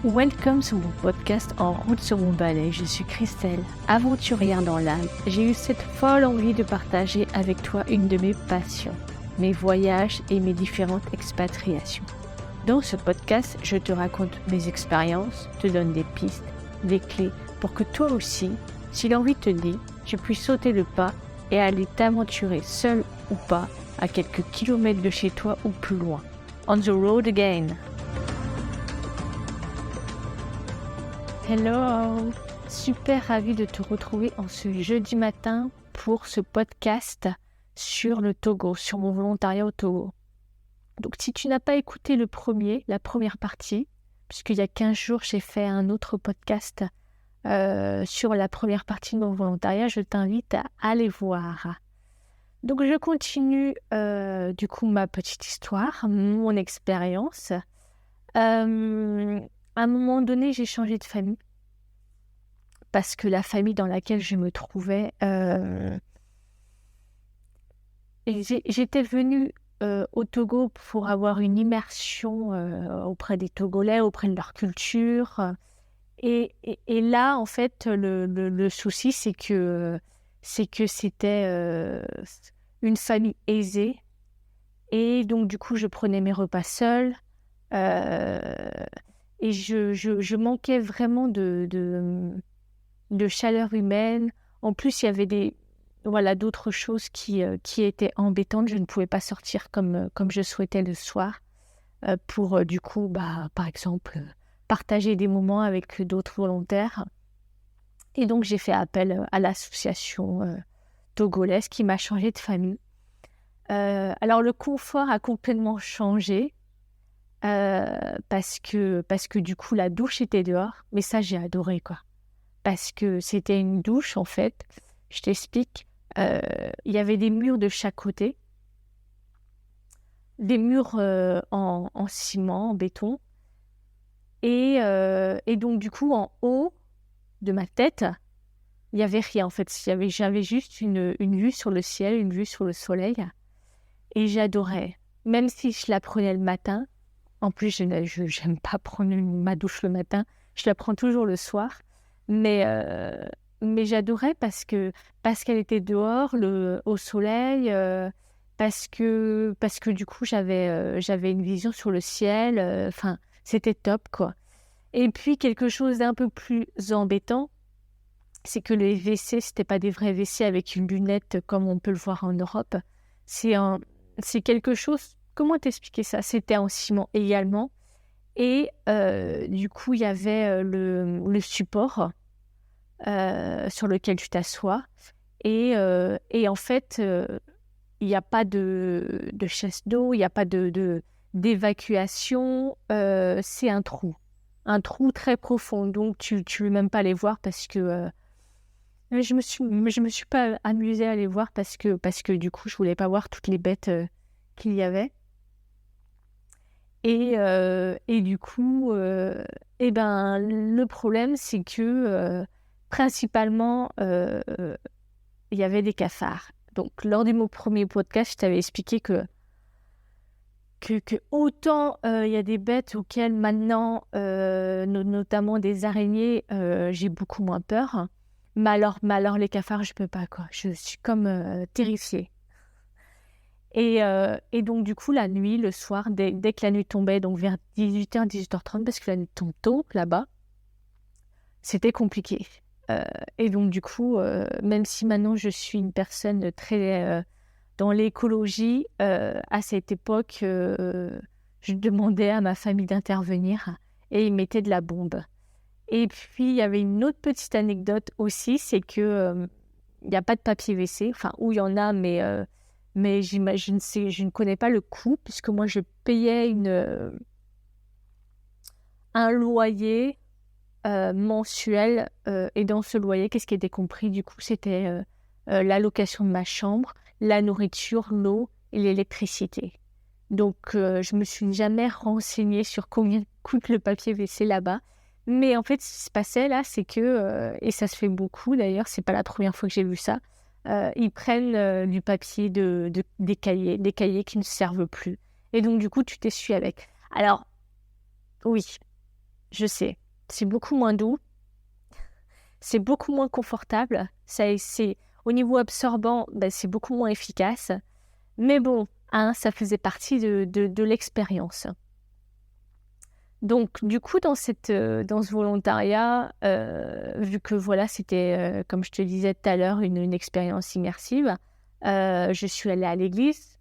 Welcome sur mon podcast En route sur mon balai. Je suis Christelle, aventurière dans l'âme. J'ai eu cette folle envie de partager avec toi une de mes passions, mes voyages et mes différentes expatriations. Dans ce podcast, je te raconte mes expériences, te donne des pistes, des clés pour que toi aussi, si l'envie te dit, tu puisses sauter le pas et aller t'aventurer seul ou pas à quelques kilomètres de chez toi ou plus loin. On the road again. Hello, super ravie de te retrouver en ce jeudi matin pour ce podcast sur le Togo, sur mon volontariat au Togo. Donc si tu n'as pas écouté la première partie, puisqu'il y a 15 jours j'ai fait un autre podcast sur la première partie de mon volontariat, je t'invite à aller voir. Donc je continue du coup ma petite histoire, mon expérience. À un moment donné, j'ai changé de famille parce que la famille dans laquelle je me trouvais, j'étais venue au Togo pour avoir une immersion auprès des Togolais, auprès de leur culture. Et là, en fait, le souci, c'est que c'était une famille aisée. Et donc, du coup, je prenais mes repas seule. Et je manquais vraiment de chaleur humaine. En plus, il y avait d'autres choses qui étaient embêtantes. Je ne pouvais pas sortir comme je souhaitais le soir pour, du coup, par exemple, partager des moments avec d'autres volontaires. Et donc, j'ai fait appel à l'association togolaise qui m'a changé de famille. Alors, le confort a complètement changé. Parce que du coup la douche était dehors, mais ça j'ai adoré quoi, parce que c'était une douche en fait, je t'explique, il y avait des murs de chaque côté, des murs en ciment, en béton, et donc du coup en haut de ma tête, il n'y avait rien en fait, j'avais juste une vue sur le ciel, une vue sur le soleil, et j'adorais, même si je la prenais le matin. En plus, je n'aime pas prendre ma douche le matin. Je la prends toujours le soir. Mais j'adorais parce qu'elle était dehors, au soleil, parce que du coup, j'avais une vision sur le ciel. Enfin, c'était top, quoi. Et puis, quelque chose d'un peu plus embêtant, c'est que les WC, ce n'étaient pas des vrais WC avec une lunette comme on peut le voir en Europe. C'est quelque chose... Comment t'expliquer ça? C'était en ciment également. Et du coup, il y avait le support sur lequel tu t'assois. Et en fait, il n'y a pas de chasse d'eau, il n'y a pas d'évacuation. C'est un trou très profond. Donc, tu ne veux même pas aller voir parce que... je me suis pas amusée à aller voir parce que du coup, je ne voulais pas voir toutes les bêtes qu'il y avait. Et du coup, le problème, c'est que principalement, il y avait des cafards. Donc, lors de mon premier podcast, je t'avais expliqué que autant il y a des bêtes auxquelles maintenant, notamment des araignées, j'ai beaucoup moins peur. Mais alors les cafards, je peux pas, quoi. Je suis comme terrifiée. Et donc, du coup, la nuit, le soir, dès que la nuit tombait, donc vers 18h, 18h30, parce que la nuit tombe tôt là-bas, c'était compliqué. Et donc, du coup, même si maintenant je suis une personne très dans l'écologie, à cette époque, je demandais à ma famille d'intervenir et ils mettaient de la bombe. Et puis, il y avait une autre petite anecdote aussi, c'est que il n'y a pas de papier WC, enfin, où il y en a, mais je ne connais pas le coût, puisque moi, je payais un loyer mensuel. Et dans ce loyer, qu'est-ce qui était compris? Du coup, c'était la location de ma chambre, la nourriture, l'eau et l'électricité. Donc, je me suis jamais renseignée sur combien coûte le papier WC là-bas. Mais en fait, ce qui se passait là, c'est que, et ça se fait beaucoup d'ailleurs, c'est pas la première fois que j'ai vu ça, ils prennent du papier des cahiers qui ne servent plus. Et donc, du coup, tu t'essuies avec. Alors, oui, je sais, c'est beaucoup moins doux, c'est beaucoup moins confortable, c'est au niveau absorbant, c'est beaucoup moins efficace. Mais bon, hein, ça faisait partie de l'expérience. Donc, du coup, dans ce volontariat, vu que voilà, c'était, comme je te disais tout à l'heure, une expérience immersive, je suis allée à l'église.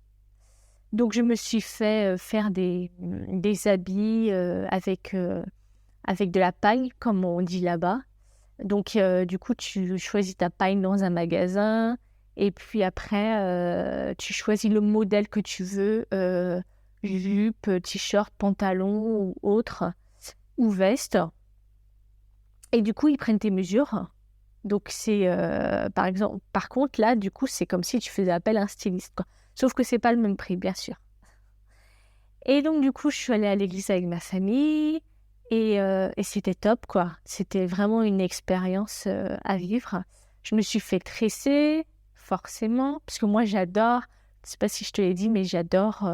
Donc, je me suis fait faire des habits avec de la paille, comme on dit là-bas. Donc, du coup, tu choisis ta paille dans un magasin et puis après, tu choisis le modèle que tu veux, jupe, t-shirt, pantalon ou autre, ou veste. Et du coup, ils prennent tes mesures. Donc, c'est, par contre, là, du coup, c'est comme si tu faisais appel à un styliste, quoi. Sauf que c'est pas le même prix, bien sûr. Et donc, du coup, je suis allée à l'église avec ma famille et c'était top, quoi. C'était vraiment une expérience à vivre. Je me suis fait tresser, forcément, parce que moi, j'adore, je sais pas si je te l'ai dit, mais j'adore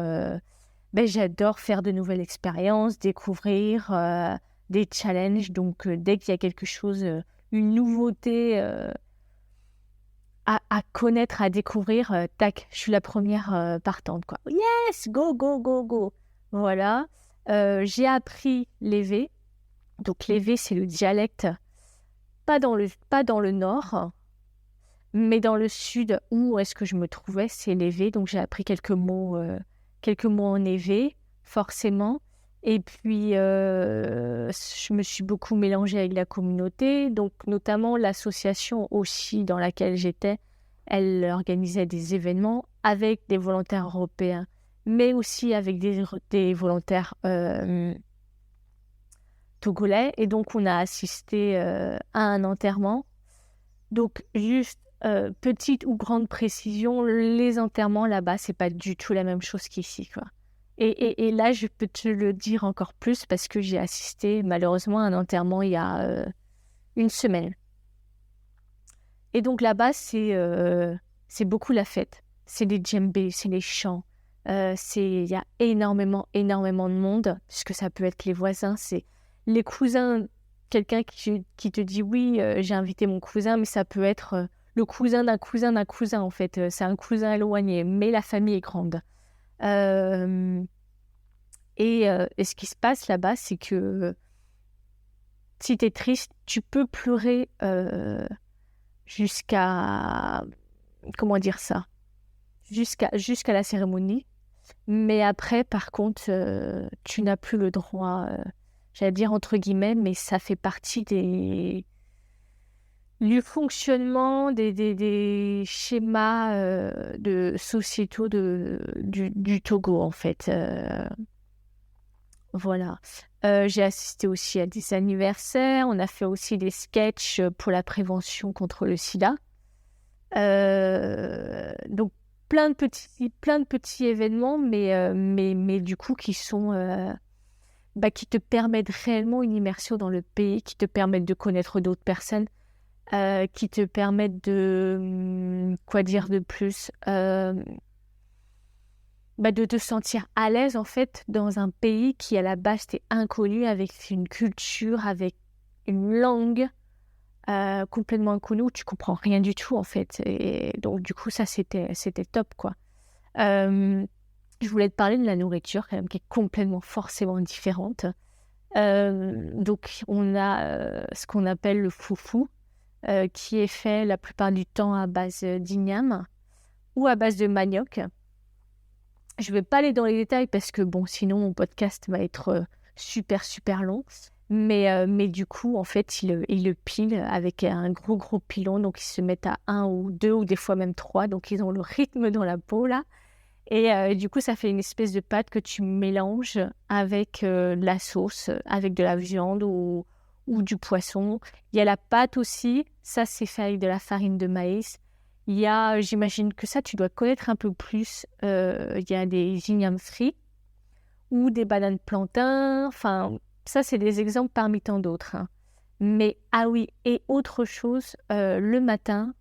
faire de nouvelles expériences, découvrir des challenges. Donc, dès qu'il y a quelque chose, une nouveauté à connaître, à découvrir, tac, je suis la première partante, quoi. Yes, go, go, go, go. Voilà. J'ai appris l'évé. Donc, l'évé, c'est le dialecte, pas dans le nord, mais dans le sud, où est-ce que je me trouvais, c'est l'évé. Donc, j'ai appris quelques mots en évé, forcément. Et puis, je me suis beaucoup mélangée avec la communauté. Donc, notamment, l'association aussi dans laquelle j'étais, elle organisait des événements avec des volontaires européens, mais aussi avec des volontaires togolais. Et donc, on a assisté à un enterrement. Donc, juste petite ou grande précision, les enterrements là-bas, c'est pas du tout la même chose qu'ici, quoi. Et là, je peux te le dire encore plus parce que j'ai assisté malheureusement à un enterrement il y a une semaine. Et donc là-bas, c'est beaucoup la fête. C'est les djembés, c'est les chants. Il y a énormément de monde, puisque ça peut être les voisins, c'est les cousins, quelqu'un qui te dit oui, j'ai invité mon cousin, mais ça peut être le cousin d'un cousin d'un cousin, en fait. C'est un cousin éloigné, mais la famille est grande. Et ce qui se passe là-bas, c'est que si tu es triste, tu peux pleurer jusqu'à... Comment dire ça? Jusqu'à la cérémonie. Mais après, par contre, tu n'as plus le droit, j'allais dire entre guillemets, mais ça fait partie du fonctionnement des schémas sociétaux du Togo, en fait. Voilà. J'ai assisté aussi à des anniversaires. On a fait aussi des sketchs pour la prévention contre le sida. Donc, plein de petits événements, mais du coup, qui te permettent réellement une immersion dans le pays, qui te permettent de connaître d'autres personnes, qui te permettent de... quoi dire de plus de te sentir à l'aise, en fait, dans un pays qui, à la base, t'est inconnu, avec une culture, avec une langue complètement inconnue, où tu comprends rien du tout, en fait. Et donc, du coup, ça, c'était top, quoi. Je voulais te parler de la nourriture, quand même, qui est complètement, forcément différente. Donc, on a ce qu'on appelle le foufou, qui est fait la plupart du temps à base d'igname ou à base de manioc. Je ne vais pas aller dans les détails parce que, bon, sinon, mon podcast va être super, super long. Mais du coup, en fait, ils le pilent avec un gros pilon. Donc, ils se mettent à 1 ou 2 ou des fois même 3. Donc, ils ont le rythme dans la peau, là. Et du coup, ça fait une espèce de pâte que tu mélanges avec de la sauce, avec de la viande ou du poisson. Il y a la pâte aussi. Ça, c'est fait avec de la farine de maïs. Il y a, j'imagine que ça, tu dois connaître un peu plus. Il y a des ignames frits. ou des bananes plantains. Enfin, ça, c'est des exemples parmi tant d'autres, hein. Mais, ah oui, et autre chose, le matin,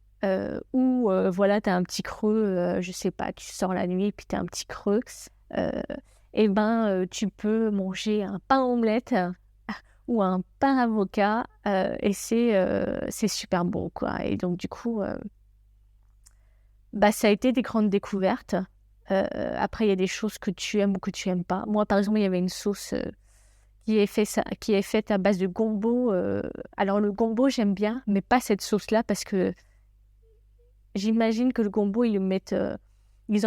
où, voilà, tu as un petit creux, je sais pas, tu sors la nuit et puis tu as un petit creux, heu et ben, tu peux manger un pain omelette ou un pain avocat, et c'est super bon, quoi. Et donc du coup, bah, ça a été des grandes découvertes. Après, il y a des choses que tu aimes ou que tu aimes pas. Moi, par exemple, il y avait une sauce, qui est faite à base de gombo. Alors le gombo, j'aime bien, mais pas cette sauce-là parce que j'imagine que le gombo, ils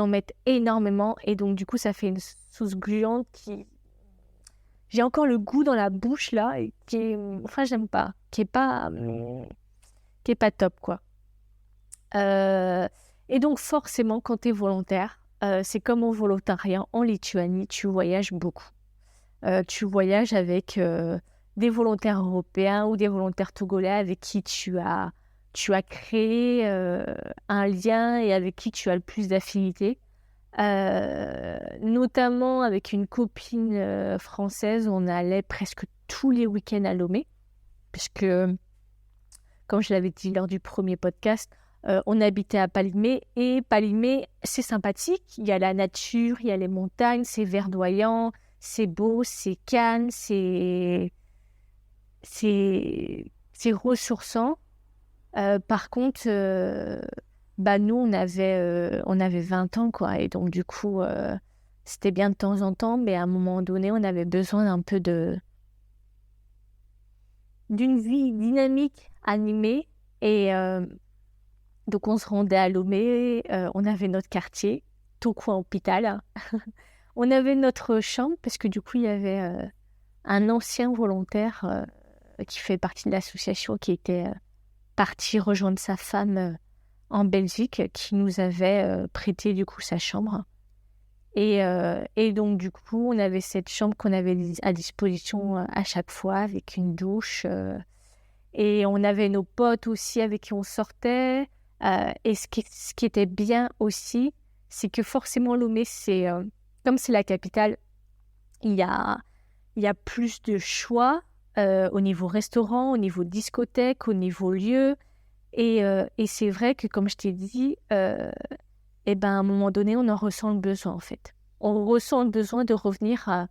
en mettent énormément et donc du coup, ça fait une sauce gluante qui j'ai encore le goût dans la bouche là et qui est, enfin, j'aime pas, qui est pas top, quoi. Heu et donc forcément, quand tu es volontaire, c'est comme au volontariat en Lituanie, tu voyages beaucoup. Tu voyages avec, des volontaires européens ou des volontaires togolais avec qui tu as créé, un lien et avec qui tu as le plus d'affinité. Notamment avec une copine, française, on allait presque tous les week-ends à Lomé puisque, comme je l'avais dit lors du premier podcast, on habitait à Palimé et Palimé, c'est sympathique. Il y a la nature, il y a les montagnes, c'est verdoyant, c'est beau, c'est calme, c'est ressourçant. Par contre, bah, nous, on avait 20 ans, quoi et donc du coup, c'était bien de temps en temps, mais à un moment donné, on avait besoin d'un peu d'une vie dynamique, animée et donc on se rendait à Lomé, on avait notre quartier, Tocoin Hôpital. On avait notre chambre parce que du coup, il y avait, un ancien volontaire, qui fait partie de l'association qui était, parti rejoindre sa femme, en Belgique, qui nous avait, prêté du coup sa chambre et donc du coup, on avait cette chambre qu'on avait à disposition, à chaque fois avec une douche, et on avait nos potes aussi avec qui on sortait, et ce qui était bien aussi, c'est que forcément Lomé, comme c'est la capitale, il y a il y a plus de choix, au niveau restaurant, au niveau discothèque, au niveau lieu et c'est vrai que comme je t'ai dit, et ben, à un moment donné, on en ressent le besoin, en fait. On ressent le besoin de revenir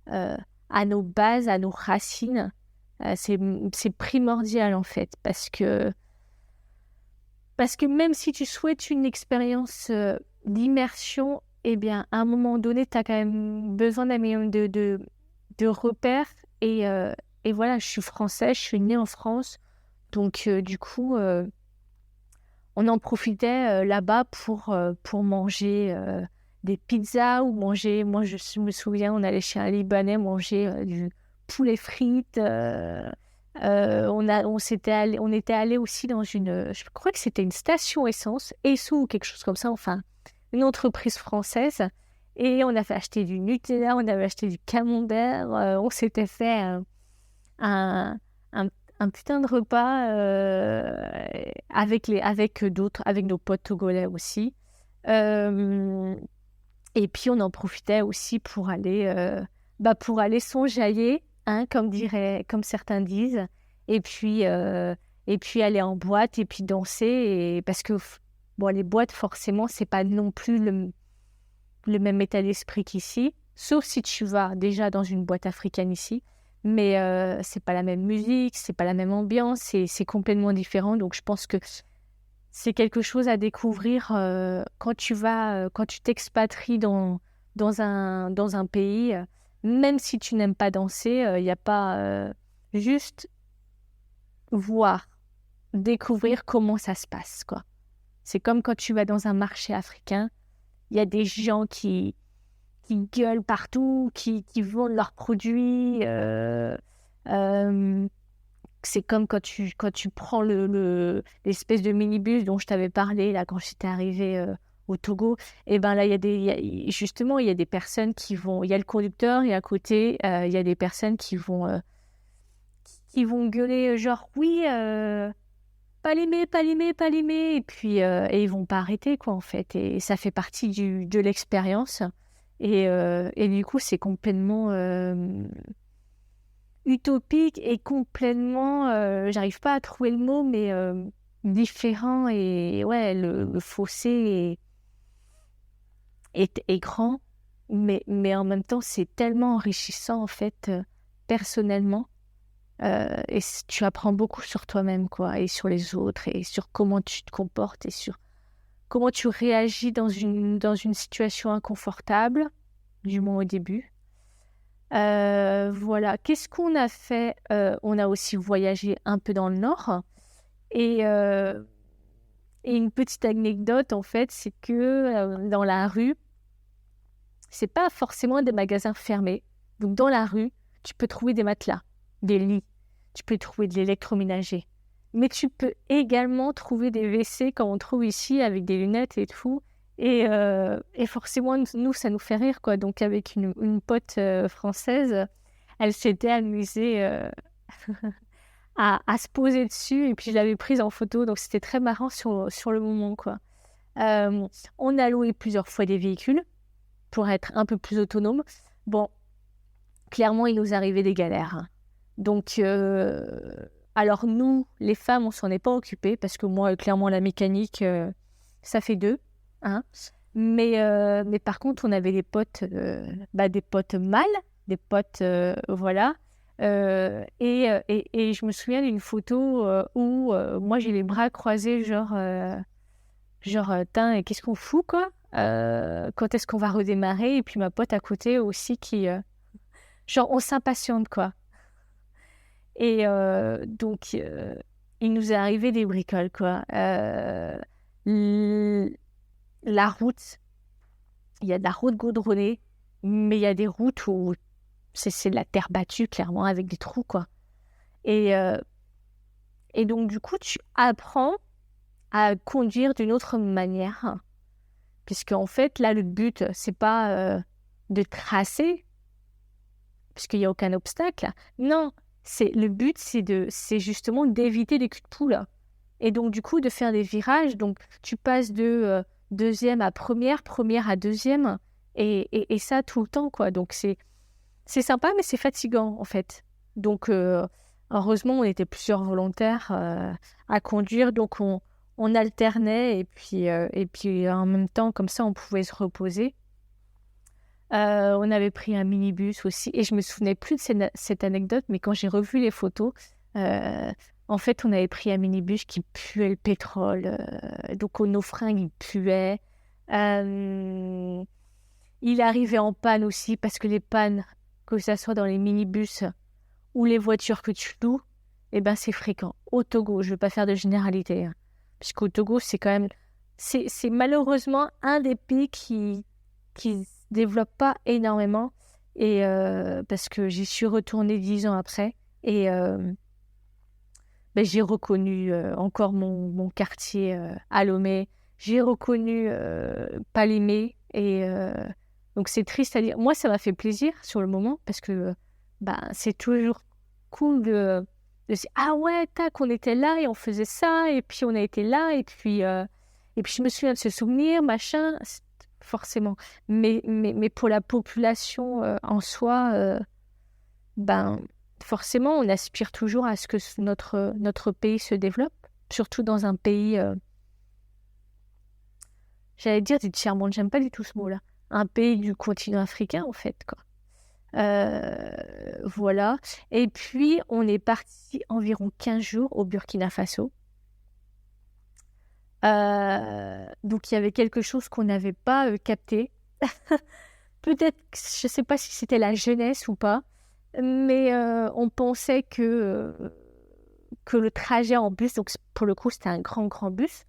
à nos bases, à nos racines. C'est primordial, en fait, parce que même si tu souhaites une expérience, d'immersion, eh bien, à un moment donné, tu as quand même besoin d'un minimum de repères et voilà, je suis française, je suis née en France, donc du coup, on en profitait, là-bas pour manger, des pizzas ou manger moi, me souviens, on allait chez un Libanais manger, du poulet frites, on était allés aussi dans je crois que c'était une station essence, Esso ou quelque chose comme ça, enfin, une entreprise française et on avait acheté du Nutella, on avait acheté du camembert, on s'était fait, un un un putain de repas, avec nos potes togolais aussi. Hem Et puis on en profitait aussi pour aller s'enjailler, hein, comme certains disent et puis, aller en boîte et puis danser et parce que bon, les boîtes forcément, c'est pas non plus le même état d'esprit qu'ici, sauf si tu vas déjà dans une boîte africaine ici, mais c'est pas la même musique, c'est pas la même ambiance, c'est complètement différent. Donc je pense que c'est quelque chose à découvrir, quand tu t'expatries dans un pays, même si tu n'aimes pas danser, il y a pas, juste voir, découvrir comment ça se passe, quoi. C'est comme quand tu vas dans un marché africain, il y a des gens qui gueulent partout, qui vendent leurs produits. C'est comme quand tu prends l'espèce de minibus dont je t'avais parlé là quand j'étais arrivée au Togo. Et ben là, justement, il y a des personnes il y a le conducteur et à côté, il y a des personnes qui vont gueuler genre oui, Palimé, Palimé, Palimé, et puis et ils vont pas arrêter quoi en fait. Et ça fait partie de l'expérience. Et du coup, c'est complètement utopique et complètement, j'arrive pas à trouver le mot, mais différent. Et ouais, le fossé est grand, mais en même temps, c'est tellement enrichissant, en fait, personnellement. Et tu apprends beaucoup sur toi-même, quoi, et sur les autres, et sur comment tu te comportes, et sur comment tu réagis dans une situation inconfortable, du moins au début. Voilà. Qu'est-ce qu'on a fait? On a aussi voyagé un peu dans le nord. Et, et une petite anecdote, en fait, c'est que dans la rue, c'est pas forcément des magasins fermés. Donc, dans la rue, tu peux trouver des matelas, des lits, tu peux trouver de l'électroménager. Mais tu peux également trouver des WC comme on trouve ici avec des lunettes et tout. Et forcément, nous, ça nous fait rire, quoi. Donc, avec une pote française, elle s'était amusée à se poser dessus. Et puis, je l'avais prise en photo. Donc, c'était très marrant sur le moment, quoi. On a loué plusieurs fois des véhicules pour être un peu plus autonome. Bon, clairement, il nous arrivait des galères, hein. Donc, alors nous, les femmes, on s'en est pas occupées parce que moi, clairement, la mécanique, ça fait deux, hein. Mais par contre, on avait des potes mâles, des potes, voilà. Et je me souviens d'une photo où moi, j'ai les bras croisés, genre, tain, qu'est-ce qu'on fout, quoi? Quand est-ce qu'on va redémarrer? Et puis ma pote à côté aussi qui, genre, on s'impatiente, quoi. Et donc, il nous est arrivé des bricoles, quoi. La route, il y a de la route goudronnée, mais il y a des routes où c'est de la terre battue, clairement, avec des trous, quoi. Et donc, du coup, tu apprends à conduire d'une autre manière. Puisque, en fait, là, le but, c'est pas de tracer, puisqu'il n'y a aucun obstacle. Non, le but, c'est justement d'éviter les culs de poule. Et donc, du coup, de faire des virages. Donc, tu passes de deuxième à première, première à deuxième, et ça tout le temps, quoi. Donc, c'est sympa, mais c'est fatigant, en fait. Donc, heureusement, on était plusieurs volontaires à conduire. Donc, on alternait, et puis en même temps, comme ça, on pouvait se reposer. On avait pris un minibus aussi, et je me souvenais plus de cette anecdote, mais quand j'ai revu les photos, en fait, on avait pris un minibus qui puait le pétrole, donc nos fringues, ils puaient. Il arrivait en panne aussi, parce que les pannes, que ça soit dans les minibus ou les voitures que tu loues, eh ben, c'est fréquent. Au Togo, je ne veux pas faire de généralité, hein, puisqu'au Togo, c'est quand même... C'est malheureusement un des pays qui se développe pas énormément, et parce que j'y suis retournée 10 ans après, et j'ai reconnu encore mon quartier à Lomé, j'ai reconnu Palimé, et donc c'est triste à dire. Moi, ça m'a fait plaisir sur le moment, parce que c'est toujours cool de se dire, ah ouais, tac, on était là et on faisait ça, et puis on a été là, et puis je me souviens de ce souvenir, machin, forcément. Mais pour la population en soi, forcément, on aspire toujours à ce que notre pays se développe, surtout dans un pays, j'allais dire du tiers-monde, j'aime pas du tout ce mot-là, un pays du continent africain, en fait, quoi. Voilà. Et puis, on est parti environ 15 jours au Burkina Faso. Donc, il y avait quelque chose qu'on n'avait pas capté. Peut-être, je ne sais pas si c'était la jeunesse ou pas, mais on pensait que le trajet en bus, donc pour le coup, c'était un grand, grand bus,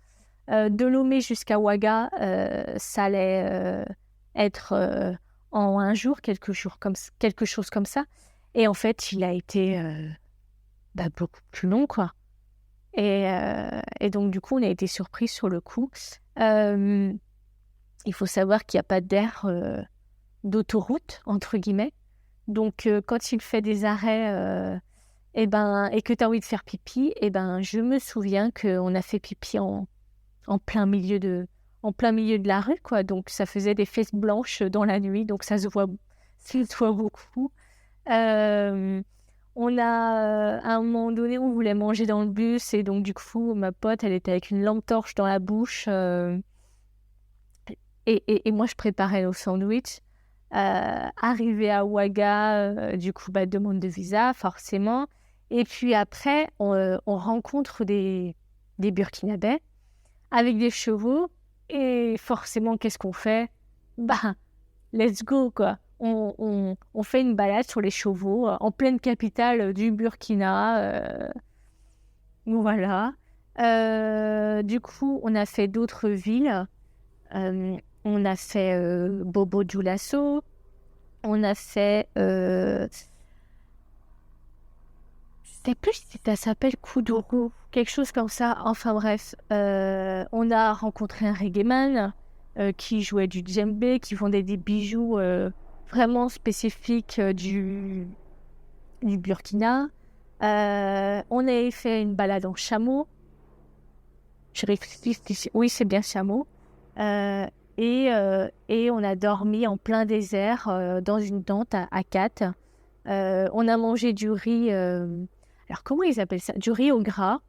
de Lomé jusqu'à Ouaga, ça allait être en un jour, quelque chose comme ça. Et en fait, il a été beaucoup plus long, quoi. Et donc, du coup, on a été surpris sur le coup. Il faut savoir qu'il n'y a pas d'aire d'autoroute, entre guillemets. Donc, quand il fait des arrêts et que tu as envie de faire pipi, je me souviens qu'on a fait pipi en plein milieu en plein milieu de la rue, quoi. Donc, ça faisait des fesses blanches dans la nuit. Donc, ça se voit beaucoup. Euh, à un moment donné, on voulait manger dans le bus. Et donc, du coup, ma pote, elle était avec une lampe torche dans la bouche. Et moi, je préparais nos sandwichs. Arrivé à Ouaga, du coup, demande de visa, forcément. Et puis après, on rencontre des Burkinabés avec des chevaux. Et forcément, qu'est-ce qu'on fait? Let's go, quoi. On fait une balade sur les chevaux en pleine capitale du Burkina. Voilà. Du coup, on a fait d'autres villes. On a fait Bobo Dioulasso. On a fait... je sais plus si ça s'appelle Koudougou, quelque chose comme ça. Enfin bref, on a rencontré un reggaeman qui jouait du djembé, qui vendait des bijoux vraiment spécifiques du Burkina. On avait fait une balade en chameau. Je réfléchis, oui, c'est bien chameau. Et on a dormi en plein désert dans une tente à 4. On a mangé du riz. Alors, comment ils appellent ça? Du riz au gras.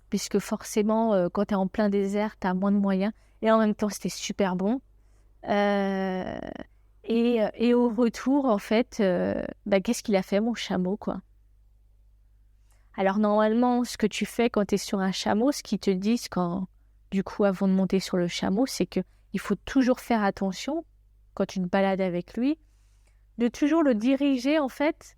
Puisque forcément, quand tu es en plein désert, tu as moins de moyens. Et en même temps, c'était super bon. Et au retour, en fait, qu'est-ce qu'il a fait, mon chameau, quoi? Alors, normalement, ce que tu fais quand tu es sur un chameau, ce qu'ils te disent du coup, avant de monter sur le chameau, c'est qu'il faut toujours faire attention, quand tu te balades avec lui, de toujours le diriger, en fait,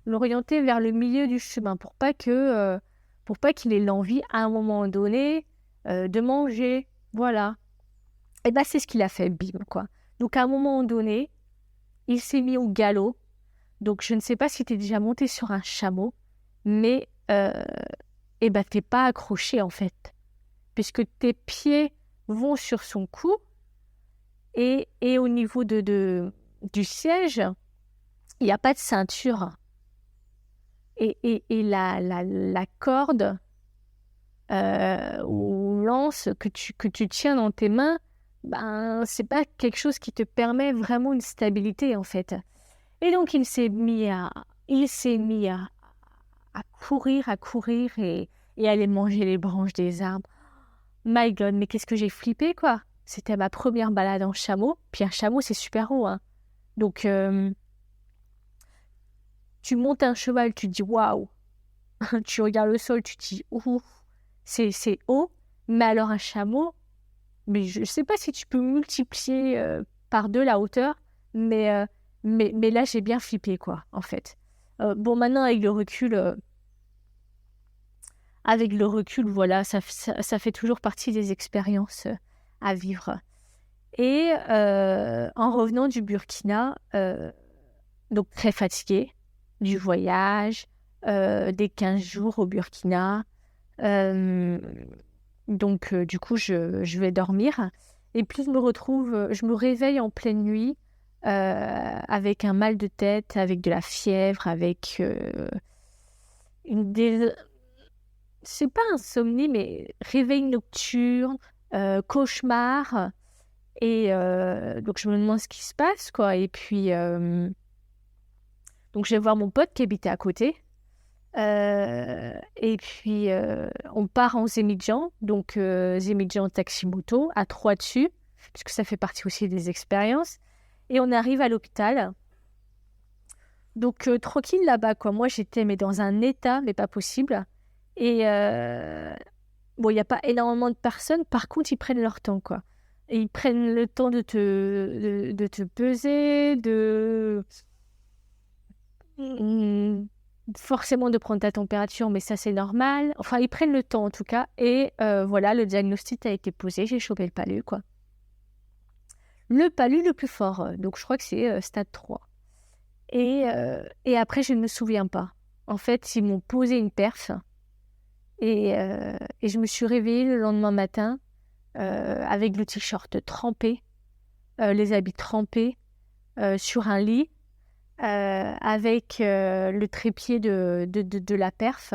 l'orienter vers le milieu du chemin pour pas qu'il ait l'envie, à un moment donné, de manger. Voilà. Et c'est ce qu'il a fait, bim, quoi. Donc, à un moment donné, il s'est mis au galop. Donc, je ne sais pas si tu es déjà monté sur un chameau, mais t'es pas accroché, en fait. Puisque tes pieds vont sur son cou et au niveau du siège, il n'y a pas de ceinture. Et la corde ou lance que tu tiens dans tes mains, c'est pas quelque chose qui te permet vraiment une stabilité, en fait. Et donc, il s'est mis à courir et aller manger les branches des arbres. My God, mais qu'est-ce que j'ai flippé, quoi. C'était ma première balade en chameau. Puis un chameau, c'est super haut, hein. Donc, tu montes un cheval, tu te dis waouh. Tu regardes le sol, tu te dis ouh, c'est haut. Mais alors un chameau, mais je ne sais pas si tu peux multiplier par 2 la hauteur, mais là, j'ai bien flippé, quoi, en fait. Maintenant, avec le recul, voilà, ça fait toujours partie des expériences à vivre. Et en revenant du Burkina, donc très fatiguée du voyage, des 15 jours au Burkina. Donc, du coup, je vais dormir. Et puis, je me réveille en pleine nuit avec un mal de tête, avec de la fièvre, avec c'est pas insomnie, mais réveil nocturne, cauchemar. Et donc, je me demande ce qui se passe, quoi. Et puis, donc, je vais voir mon pote qui habitait à côté. Et puis, on part en Zemidjan. Donc, Zemidjan taxi-moto, à 3 dessus, puisque ça fait partie aussi des expériences. Et on arrive à l'hôpital. Donc, tranquille là-bas, quoi. Moi, j'étais dans un état, mais pas possible. Et il n'y a pas énormément de personnes. Par contre, ils prennent leur temps, quoi. Et ils prennent le temps de te peser, forcément de prendre ta température, mais ça, c'est normal. Enfin, ils prennent le temps, en tout cas. Et voilà, le diagnostic a été posé. J'ai chopé le palu, quoi. Le palu le plus fort. Donc, je crois que c'est stade 3. Et après, je ne me souviens pas. En fait, ils m'ont posé une perf. Et je me suis réveillée le lendemain matin avec le t-shirt trempé, les habits trempés, sur un lit, avec le trépied de la perf.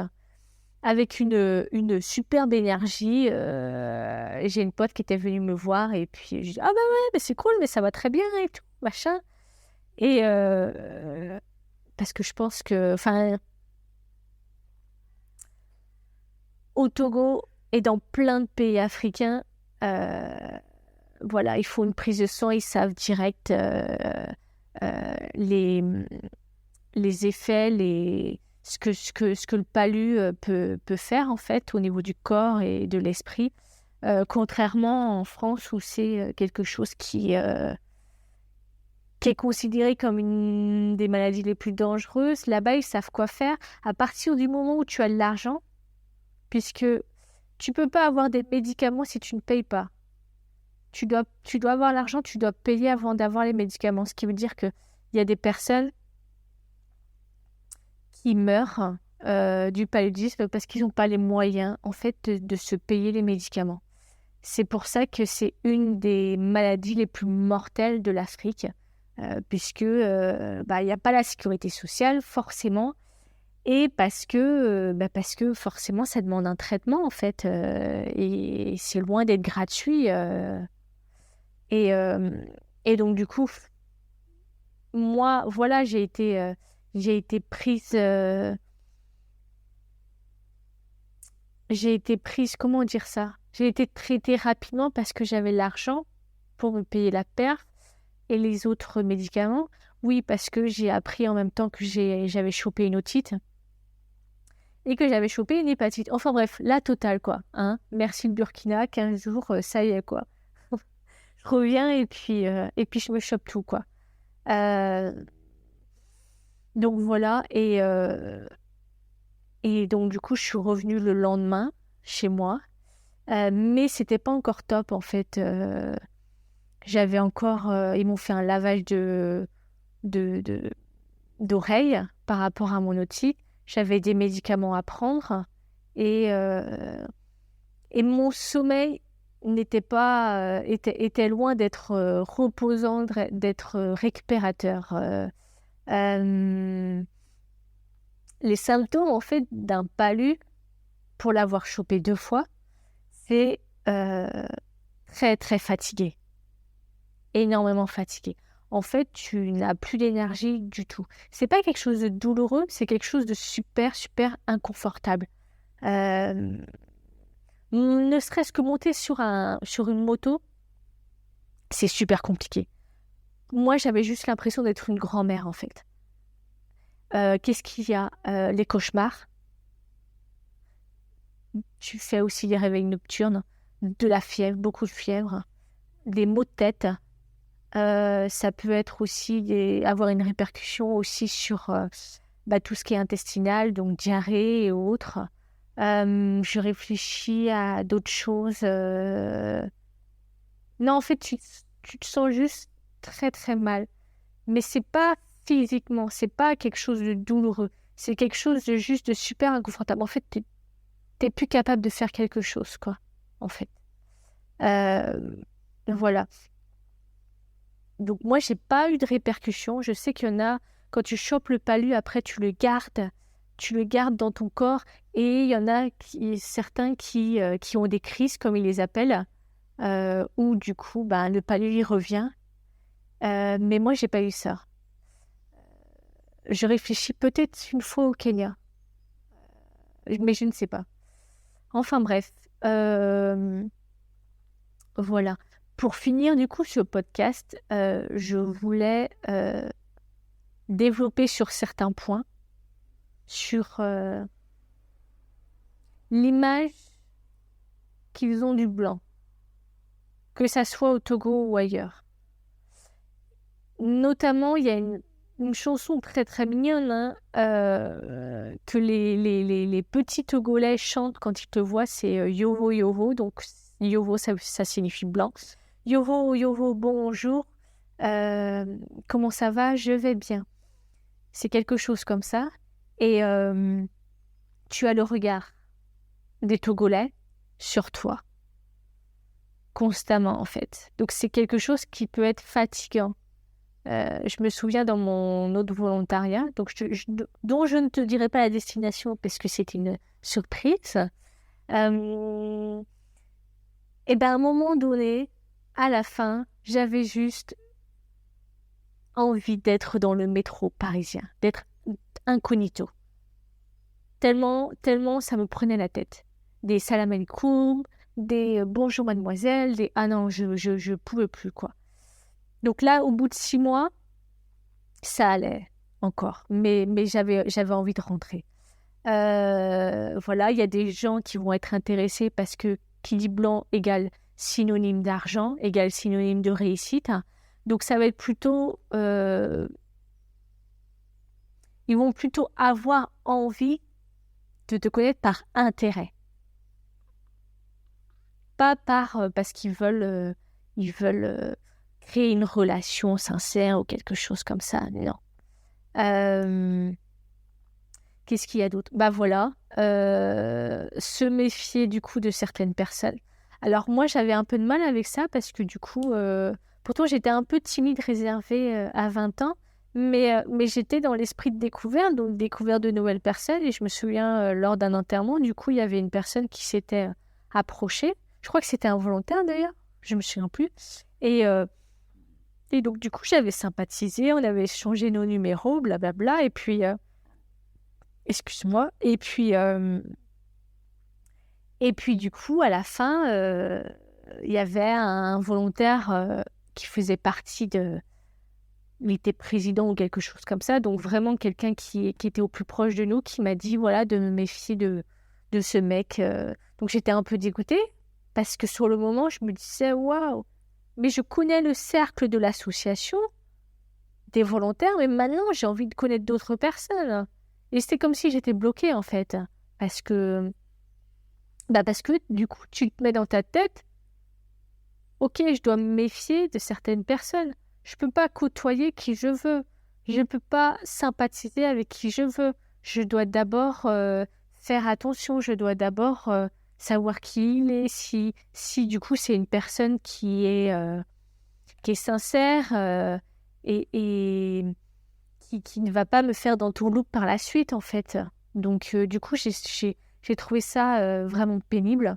avec une superbe énergie. J'ai une pote qui était venue me voir et puis je dis: «Ah bah ouais, mais c'est cool, mais ça va très bien et tout, machin». Et parce que je pense que, enfin, au Togo et dans plein de pays africains, voilà, il faut une prise de sang, ils savent direct les, les effets, ce que le palu peut faire en fait au niveau du corps et de l'esprit. Contrairement en France où c'est quelque chose qui est considéré comme une des maladies les plus dangereuses. Là-bas, ils savent quoi faire. À partir du moment où tu as de l'argent, puisque tu peux pas avoir des médicaments si tu ne payes pas. Tu dois avoir l'argent, tu dois payer avant d'avoir les médicaments. Ce qui veut dire qu'il y a des personnes qui meurent du paludisme parce qu'ils n'ont pas les moyens, en fait, de se payer les médicaments. C'est pour ça que c'est une des maladies les plus mortelles de l'Afrique, puisque il n'y a pas la sécurité sociale, forcément, et parce que forcément, ça demande un traitement, en fait, et c'est loin d'être gratuit. Et, et donc, du coup, moi, voilà, j'ai été prise... comment dire ça? J'ai été traitée rapidement parce que j'avais l'argent pour me payer la perte et les autres médicaments. Oui, parce que j'ai appris en même temps que j'avais chopé une otite et que j'avais chopé une hépatite. Enfin bref, la totale, quoi. Hein. Merci le Burkina, 15 jours, ça y est, quoi. Je reviens et puis je me chope tout, quoi. Donc voilà, et donc du coup, je suis revenue le lendemain chez moi. Mais c'était pas encore top, en fait. J'avais encore... ils m'ont fait un lavage d'oreilles par rapport à mon otite. J'avais des médicaments à prendre. Et mon sommeil était loin d'être reposant, d'être récupérateur. Les symptômes, en fait, d'un palu, pour l'avoir chopé 2 fois, c'est très, très fatigué. Énormément fatigué. En fait, tu n'as plus d'énergie du tout. C'est pas quelque chose de douloureux, c'est quelque chose de super, super inconfortable. Ne serait-ce que monter sur une moto, c'est super compliqué. Moi, j'avais juste l'impression d'être une grand-mère, en fait. Qu'est-ce qu'il y a? Les cauchemars. Tu fais aussi des réveils nocturnes, de la fièvre, beaucoup de fièvre, des maux de tête. Ça peut être aussi avoir une répercussion aussi sur tout ce qui est intestinal, donc diarrhée et autres. Je réfléchis à d'autres choses. Non, en fait, tu te sens juste très, très mal. Mais c'est pas physiquement, c'est pas quelque chose de douloureux. C'est quelque chose de juste de super inconfortable. En fait, t'es plus capable de faire quelque chose, quoi, en fait. Voilà. Donc moi, j'ai pas eu de répercussions. Je sais qu'il y en a, quand tu chopes le palu, après tu le gardes dans ton corps. Et il y en a certains qui ont des crises, comme ils les appellent, où du coup, le palu il revient. Mais moi, j'ai pas eu ça. Je réfléchis peut-être une fois au Kenya, mais je ne sais pas. Enfin bref, voilà. Pour finir du coup ce podcast, je voulais développer sur certains points, sur l'image qu'ils ont du blanc, que ça soit au Togo ou ailleurs. Notamment, il y a une chanson très très mignonne que les petits Togolais chantent quand ils te voient, c'est Yovo Yovo, donc Yovo ça signifie blanc. Yovo Yovo bonjour, comment ça va? Je vais bien. C'est quelque chose comme ça. Et tu as le regard des Togolais sur toi, constamment en fait. Donc c'est quelque chose qui peut être fatigant. Je me souviens dans mon autre volontariat, donc dont je ne te dirai pas la destination parce que c'était surprise. Et ben à un moment donné, à la fin, j'avais juste envie d'être dans le métro parisien, d'être incognito. Tellement ça me prenait la tête. Des salam alaikum, des bonjour mademoiselle, des ah non, je pouvais plus, quoi. Donc là, au bout de 6 mois, ça allait encore, mais j'avais envie de rentrer. Voilà, il y a des gens qui vont être intéressés parce que qui dit blanc égale synonyme d'argent, égale synonyme de réussite. Donc ça va être plutôt... ils vont plutôt avoir envie de te connaître par intérêt. Pas parce qu'ils veulent, créer une relation sincère ou quelque chose comme ça, non. Qu'est-ce qu'il y a d'autre? Bah voilà, se méfier du coup de certaines personnes. Alors moi, j'avais un peu de mal avec ça parce que du coup, pourtant j'étais un peu timide, réservée à 20 ans, mais j'étais dans l'esprit de découverte, donc découverte de nouvelles personnes. Et je me souviens, lors d'un enterrement, du coup, il y avait une personne qui s'était approchée. Je crois que c'était involontaire d'ailleurs, je me souviens plus. Et donc du coup, j'avais sympathisé, on avait échangé nos numéros, blablabla, et puis... excuse-moi. Et puis du coup, à la fin, il y avait un volontaire qui faisait partie de... Il était président ou quelque chose comme ça. Donc vraiment quelqu'un qui était au plus proche de nous, qui m'a dit voilà, de me méfier de ce mec. Donc j'étais un peu dégoûtée parce que sur le moment, je me disais waouh, mais je connais le cercle de l'association des volontaires, mais maintenant j'ai envie de connaître d'autres personnes. Et c'était comme si j'étais bloquée, en fait. Parce que du coup, tu te mets dans ta tête, ok, je dois me méfier de certaines personnes. Je ne peux pas côtoyer qui je veux. Je ne peux pas sympathiser avec qui je veux. Je dois d'abord faire attention. Je dois d'abord savoir qui il est. Si du coup, c'est une personne qui est sincère et qui ne va pas me faire d'entourloupe par la suite, en fait. Donc, du coup, j'ai trouvé ça vraiment pénible.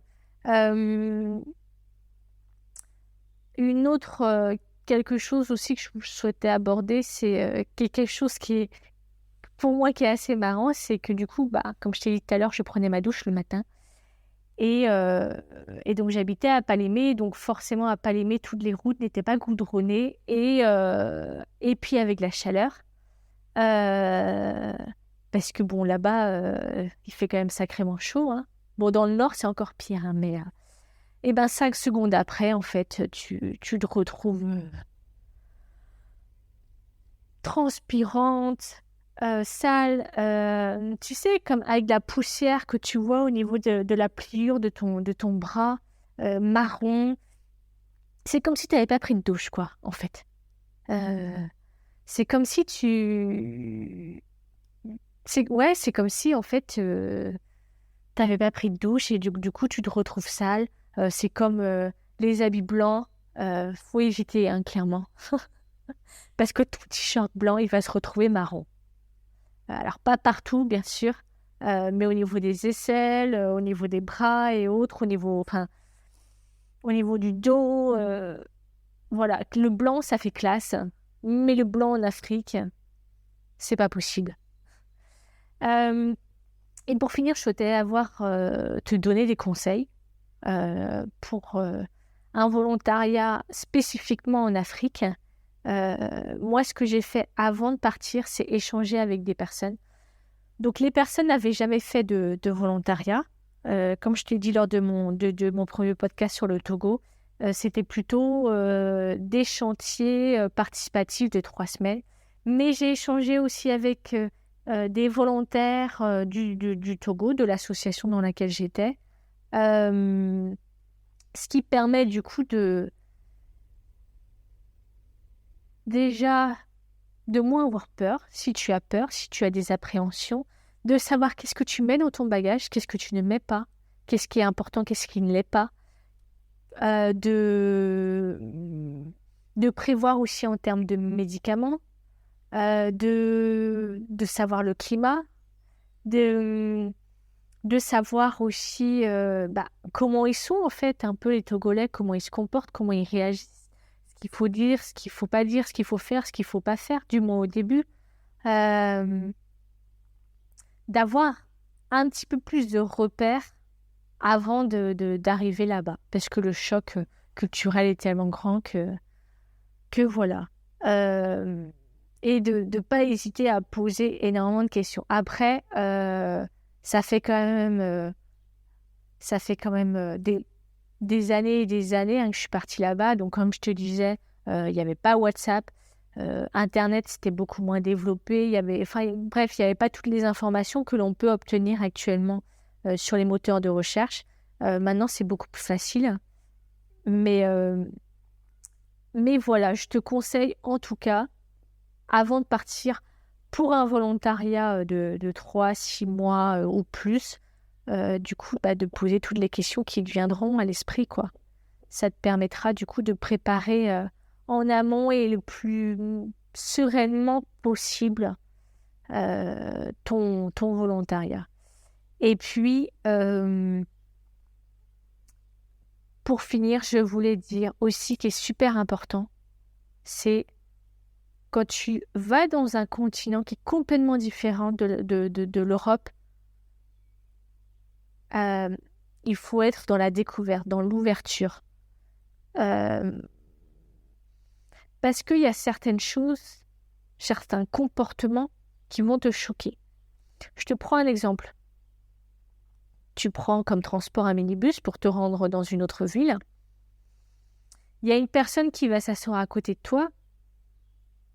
Une autre, quelque chose aussi que je souhaitais aborder, c'est quelque chose qui est, pour moi, qui est assez marrant, c'est que du coup, comme je t'ai dit tout à l'heure, je prenais ma douche le matin. Et donc, j'habitais à Palémé, donc forcément, à Palémé, toutes les routes n'étaient pas goudronnées. Et puis, avec la chaleur, parce que bon, là-bas, il fait quand même sacrément chaud, hein. Bon, dans le nord, c'est encore pire, hein, mais... Et 5 secondes après, en fait, tu te retrouves transpirante, sale, tu sais, comme avec de la poussière que tu vois au niveau de la pliure de ton bras, marron. C'est comme si tu n'avais pas pris de douche, quoi, en fait. C'est comme si c'est comme si, en fait, tu n'avais pas pris de douche et du coup, tu te retrouves sale. C'est comme les habits blancs. Faut éviter, hein, clairement. Parce que ton t-shirt blanc, il va se retrouver marron. Alors, pas partout, bien sûr, mais au niveau des aisselles, au niveau des bras et autres, au niveau du dos. Voilà, le blanc, ça fait classe. Mais le blanc en Afrique, c'est pas possible. Et pour finir, je souhaitais te donner des conseils pour un volontariat spécifiquement en Afrique. Moi, ce que j'ai fait avant de partir, c'est échanger avec des personnes. Donc, les personnes n'avaient jamais fait de volontariat. Comme je t'ai dit lors de mon premier podcast sur le Togo, c'était plutôt des chantiers participatifs de 3 semaines. Mais j'ai échangé aussi avec des volontaires du Togo, de l'association dans laquelle j'étais. Ce qui permet du coup déjà de moins avoir peur, si tu as peur, si tu as des appréhensions, de savoir qu'est-ce que tu mets dans ton bagage, qu'est-ce que tu ne mets pas, qu'est-ce qui est important, qu'est-ce qui ne l'est pas, de prévoir aussi en termes de médicaments, de savoir le climat, de de savoir aussi comment ils sont en fait, un peu les Togolais, comment ils se comportent, comment ils réagissent, ce qu'il faut dire, ce qu'il faut pas dire, ce qu'il faut faire, ce qu'il faut pas faire, du moins au début. Euh, D'avoir un petit peu plus de repères avant d'arriver là-bas, parce que le choc culturel est tellement grand que voilà. Et de ne pas hésiter à poser énormément de questions. Après, ça fait quand même, des années et des années que je suis partie là-bas. Donc, comme je te disais, il n'y avait pas WhatsApp. Internet, c'était beaucoup moins développé. Bref, il n'y avait pas toutes les informations que l'on peut obtenir actuellement sur les moteurs de recherche. Maintenant, c'est beaucoup plus facile. Mais voilà, je te conseille en tout cas, avant de partir pour un volontariat de 3-6 mois ou plus, du coup, de poser toutes les questions qui te viendront à l'esprit, quoi. Ça te permettra du coup de préparer en amont et le plus sereinement possible ton volontariat. Et puis, pour finir, je voulais dire aussi qui est super important, c'est quand tu vas dans un continent qui est complètement différent de l'Europe, il faut être dans la découverte, dans l'ouverture. Parce qu'il y a certaines choses, certains comportements qui vont te choquer. Je te prends un exemple. Tu prends comme transport un minibus pour te rendre dans une autre ville. Il y a une personne qui va s'asseoir à côté de toi,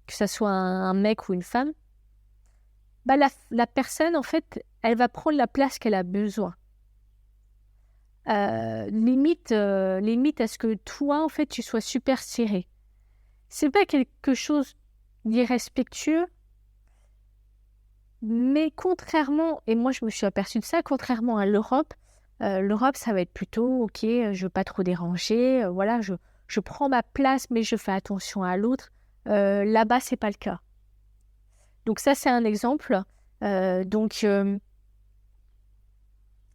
que ce soit un mec ou une femme. La personne, en fait, elle va prendre la place qu'elle a besoin. Limite à ce que toi, en fait, tu sois super serré. C'est pas quelque chose d'irrespectueux, mais contrairement, et moi je me suis aperçue de ça, contrairement à l'Europe, ça va être plutôt, ok, je veux pas trop déranger, voilà, je prends ma place, mais je fais attention à l'autre. Là-bas, c'est pas le cas. Donc ça, c'est un exemple. Le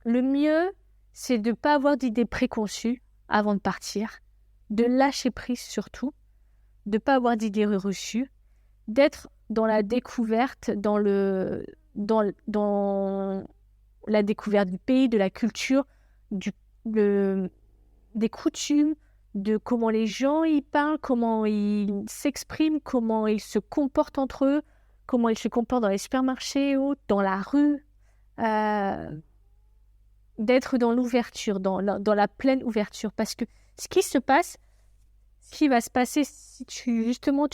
mieux, c'est de ne pas avoir d'idées préconçues avant de partir, de lâcher prise surtout, de ne pas avoir d'idées reçues, d'être dans la découverte, dans la découverte du pays, de la culture, des coutumes, de comment les gens y parlent, comment ils s'expriment, comment ils se comportent entre eux, comment ils se comportent dans les supermarchés ou dans la rue. D'être dans l'ouverture, dans la pleine ouverture. Parce que ce qui va se passer si tu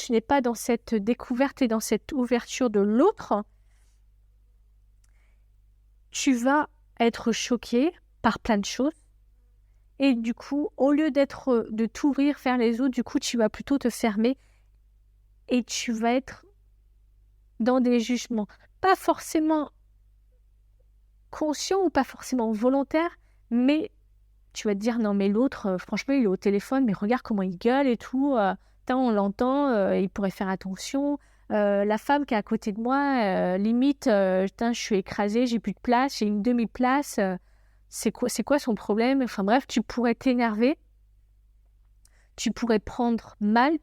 n'es pas dans cette découverte et dans cette ouverture de l'autre, tu vas être choqué par plein de choses. Et du coup, au lieu de t'ouvrir vers les autres, du coup, tu vas plutôt te fermer et tu vas être dans des jugements. Pas forcément conscients ou pas forcément volontaires, mais tu vas te dire, non mais l'autre, franchement, il est au téléphone, mais regarde comment il gueule et tout. On l'entend, il pourrait faire attention. La femme qui est à côté de moi, limite, je suis écrasée, j'ai plus de place, j'ai une demi-place. C'est quoi son problème? Enfin bref, tu pourrais t'énerver. Tu pourrais prendre mal,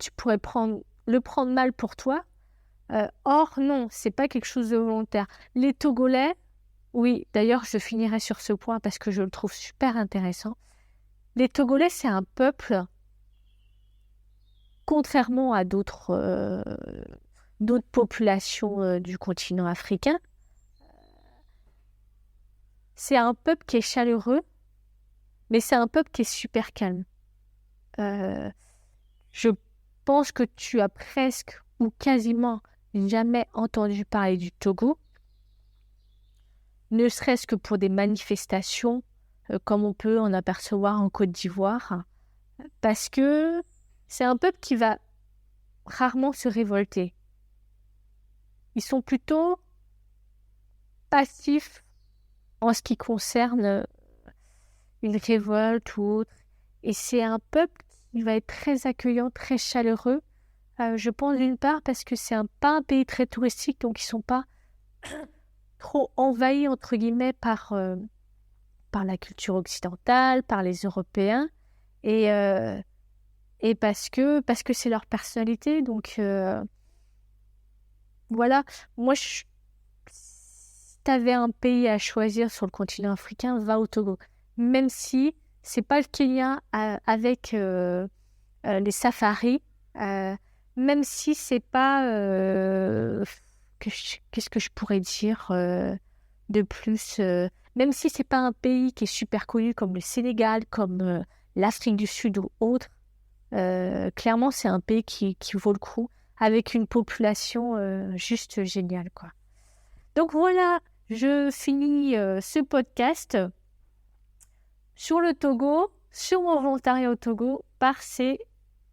le prendre mal pour toi. Or, non, c'est pas quelque chose de volontaire. Les Togolais, oui, d'ailleurs, je finirai sur ce point parce que je le trouve super intéressant. Les Togolais, c'est un peuple, contrairement à d'autres populations du continent africain, c'est un peuple qui est chaleureux, mais c'est un peuple qui est super calme. Je pense que tu as presque ou quasiment jamais entendu parler du Togo, ne serait-ce que pour des manifestations, comme on peut en apercevoir en Côte d'Ivoire, parce que c'est un peuple qui va rarement se révolter. Ils sont plutôt passifs en ce qui concerne une révolte ou autre. Et c'est un peuple qui va être très accueillant, très chaleureux. Je pense d'une part parce que c'est pas un pays très touristique, donc ils sont pas trop envahis, entre guillemets, par par la culture occidentale, par les Européens, et, parce que c'est leur personnalité. Donc voilà, moi, si tu avais un pays à choisir sur le continent africain, va au Togo. Même si c'est pas le Kenya avec les safaris, même si c'est pas... qu'est-ce que je pourrais dire de plus même si c'est pas un pays qui est super connu comme le Sénégal, comme l'Afrique du Sud ou autre, clairement, c'est un pays qui vaut le coup, avec une population juste géniale, quoi. Donc voilà, je finis ce podcast sur le Togo, sur mon volontariat au Togo, par ces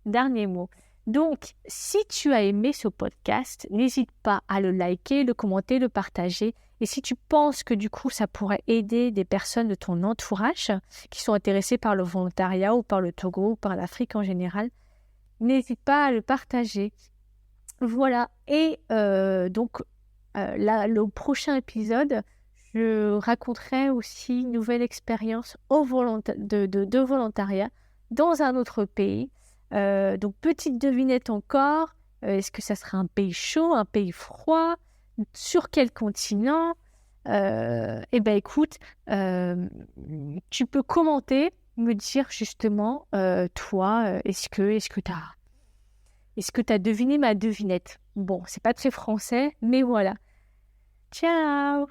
derniers mots. Donc, si tu as aimé ce podcast, n'hésite pas à le liker, le commenter, le partager. Et si tu penses que du coup, ça pourrait aider des personnes de ton entourage qui sont intéressées par le volontariat ou par le Togo ou par l'Afrique en général, n'hésite pas à le partager. Voilà. Et donc, le prochain épisode, je raconterai aussi une nouvelle expérience de volontariat dans un autre pays. Donc, petite devinette encore, est-ce que ça sera un pays chaud, un pays froid? Sur quel continent? Eh bien, écoute, tu peux commenter, me dire justement, toi, est-ce que tu as deviné ma devinette? Bon, c'est pas très français, mais voilà. Ciao!